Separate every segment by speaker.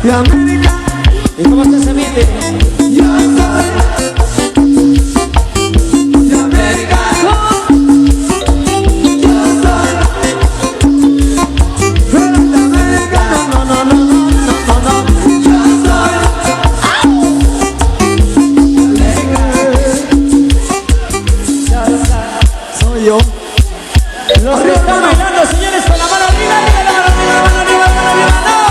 Speaker 1: de América.
Speaker 2: ¿Y cómo está ese mite?
Speaker 1: Yo soy de América. Yo soy de América. No, no, no, no, no, no, no. Yo soy soy yo.
Speaker 2: Los que están bailando, señores, con la mano arriba, arriba, la mano arriba, la mano arriba, la mano arriba, no.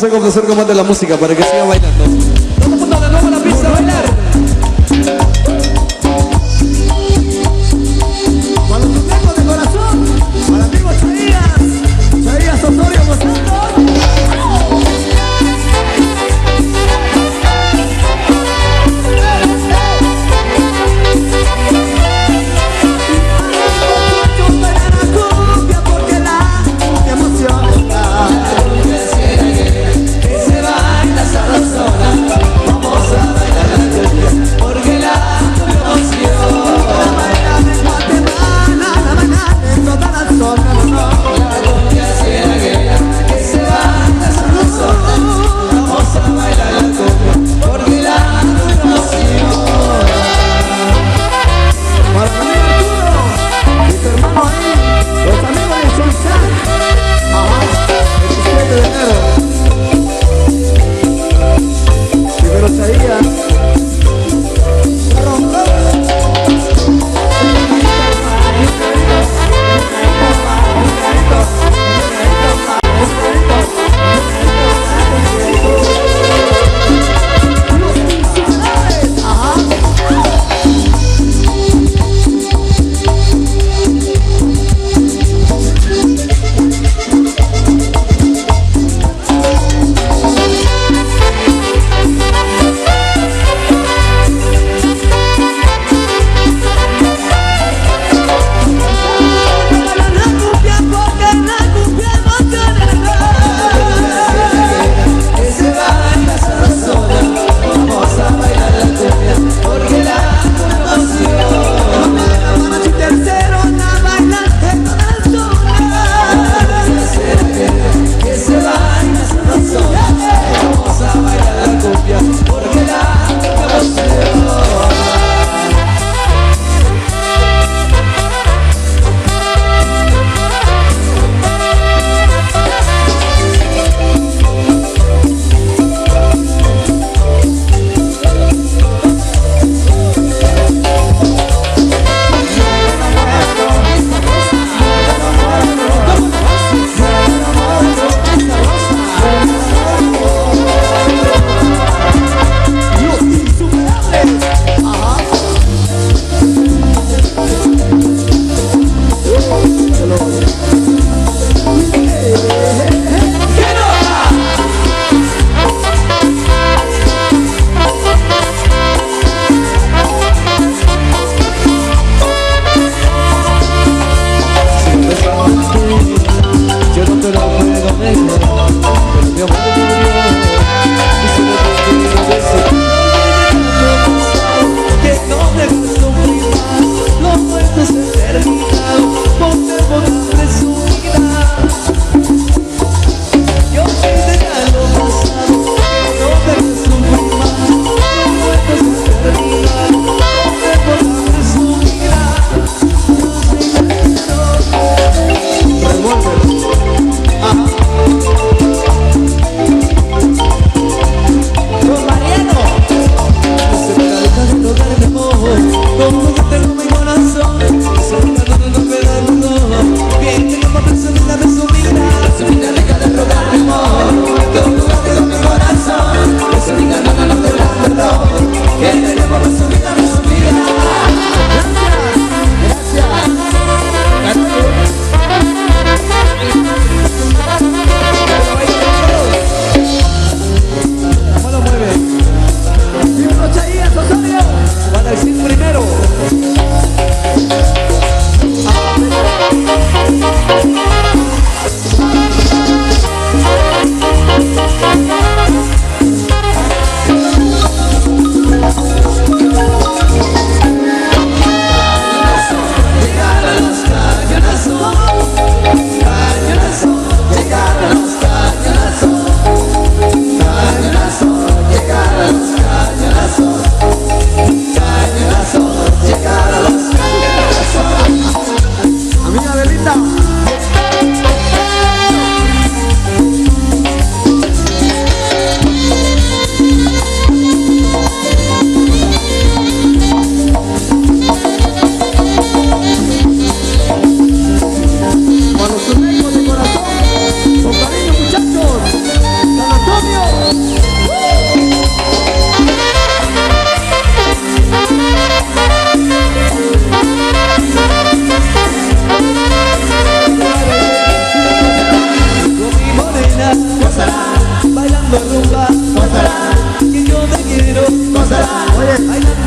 Speaker 3: a complacer con más de la música para que sigan bailando. Todo el mundo de nuevo a la pista a bailar.
Speaker 1: Para los tecos de corazón, para amigos Chaías Osorio gozando.
Speaker 2: Que se baila sabrosona.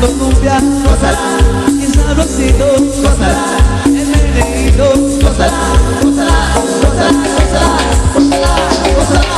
Speaker 1: bailando cumbia, gózala, y el sabrosito, gózala, el meneíto, gózala, gózala, gózala, gózala, gózala, gózala.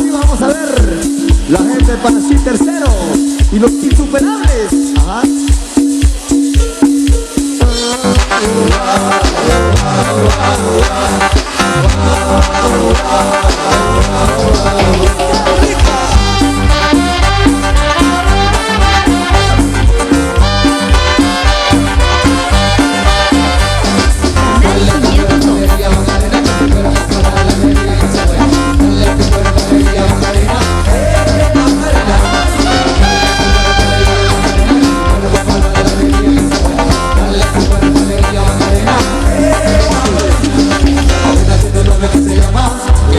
Speaker 1: Oye, compadre, la gente para sí tercero y los insuperables. Ajá.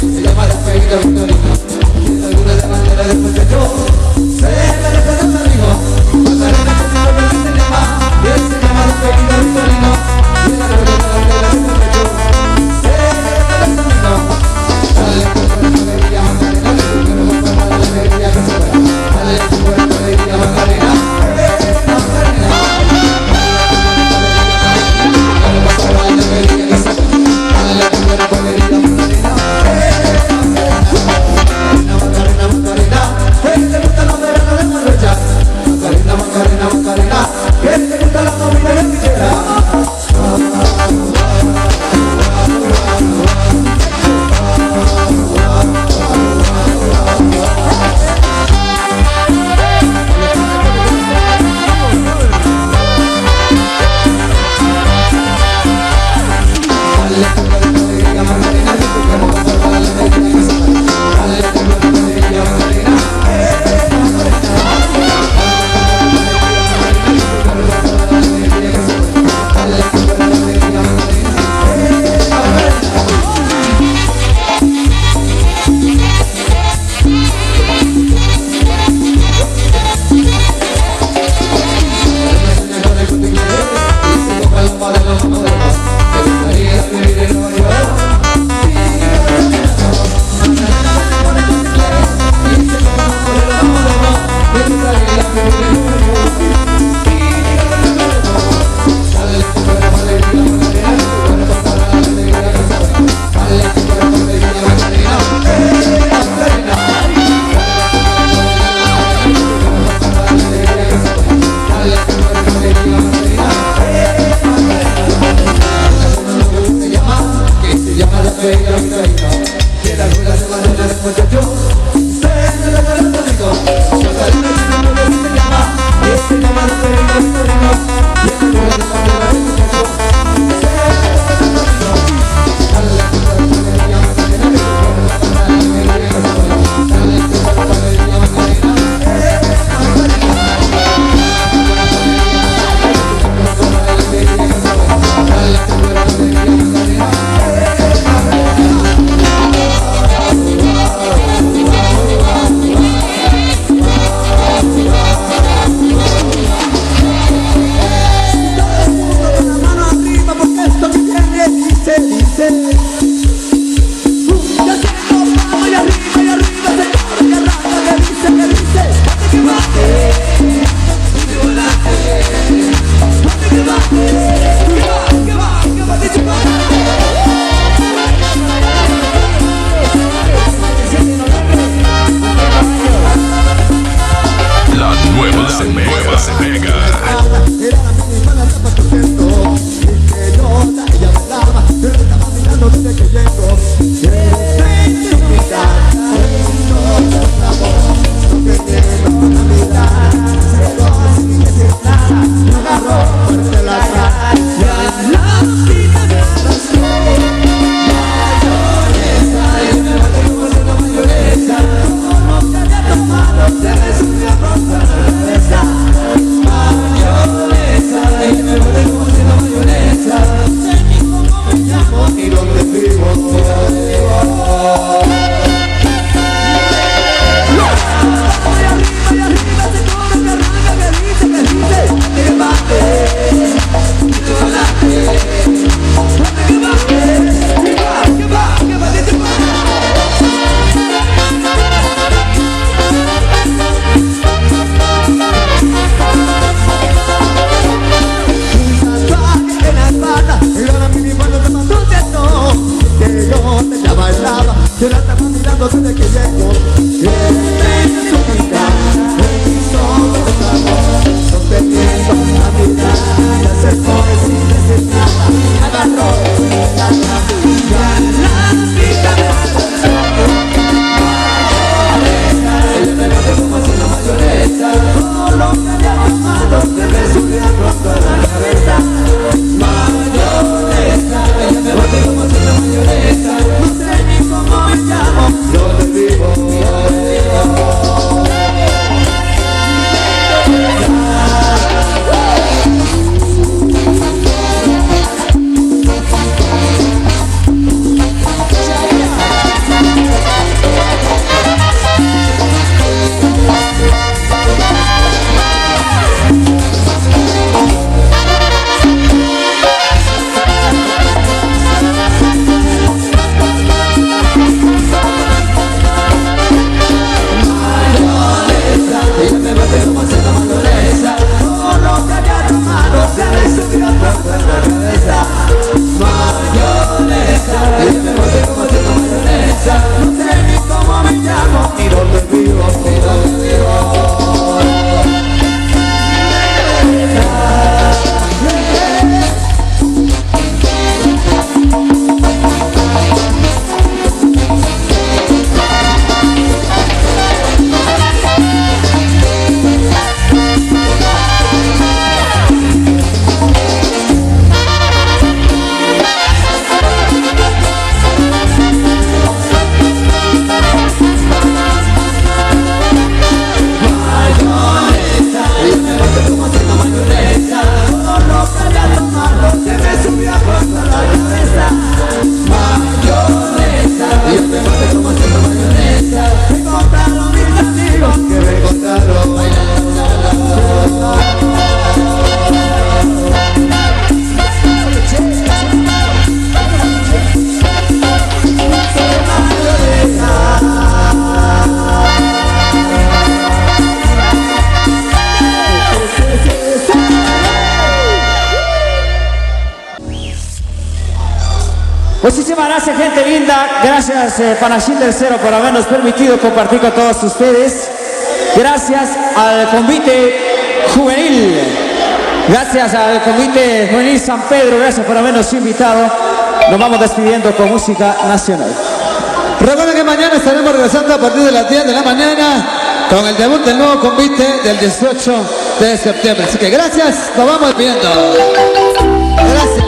Speaker 1: Se llama se pone sin decir nada, me agarró y a la pica me ella me bate como haciendo mayonesa, todo lo que había tomado se me subía pronto a la cabeza. Mayonesa, ella me bate como haciendo mayonesa, no sé ni cómo me llamo, ¿dónde vivo?
Speaker 2: Muchísimas gracias, gente linda. Gracias Panachín Tercero por habernos permitido compartir con todos ustedes. Gracias al Convite Juvenil. Gracias al Convite Juvenil San Pedro. Gracias por habernos invitado. Nos vamos despidiendo con música nacional.
Speaker 3: Recuerden que mañana estaremos regresando a partir de las 10 de la mañana con el debut del nuevo convite del 18 de septiembre. Así que gracias, nos vamos despidiendo. Gracias.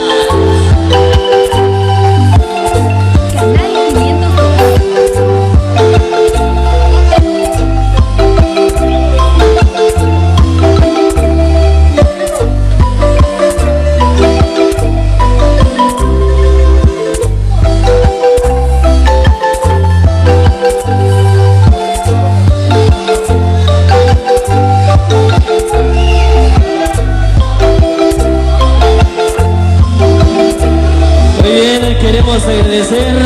Speaker 4: Queremos agradecer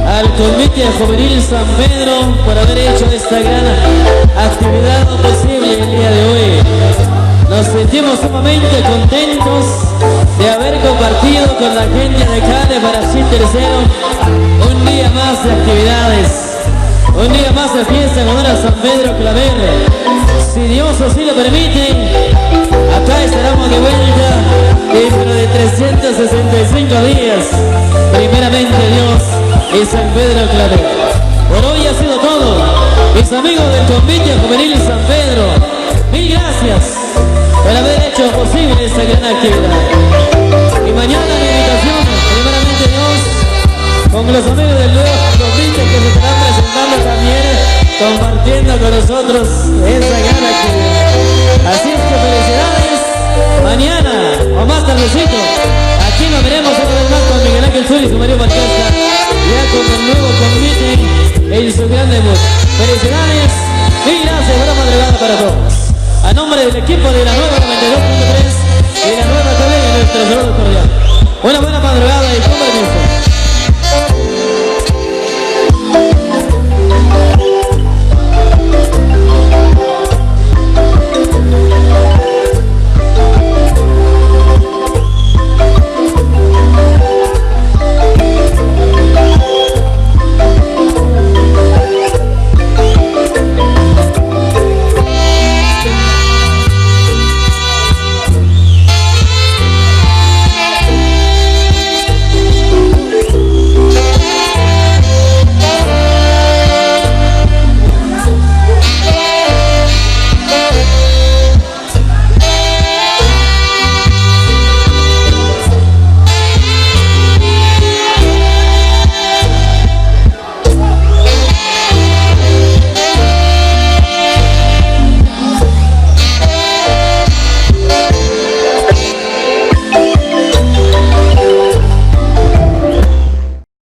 Speaker 4: al Convite Juvenil San Pedro por haber hecho esta gran actividad posible el día de hoy. Nos sentimos sumamente contentos de haber compartido con la gente de acá de Panachín Tercero un día más de actividades, un día más de fiesta en honor a San Pedro Claver. Si Dios así lo permite, acá estaremos de vuelta dentro de 365 días, primeramente Dios y San Pedro Claver. Por hoy ha sido todo, mis amigos del Convite Juvenil San Pedro, mil gracias por haber hecho posible esta gran actividad. Y mañana la invitación, primeramente Dios, con los amigos del nuevo Convite que se estarán presentando también, compartiendo con nosotros esta gran actividad. Así es que felicidades. Mañana o más tardecito, aquí nos veremos otra vez más con Miguel Ángel Zul y su Mario Balcasta, ya con el nuevo convite en su gran debut. Felicidades y gracias, buena madrugada para todos. A nombre del equipo de la nueva 92.3 y la nueva TV, nuestro saludo cordial. Buena madrugada y con permiso.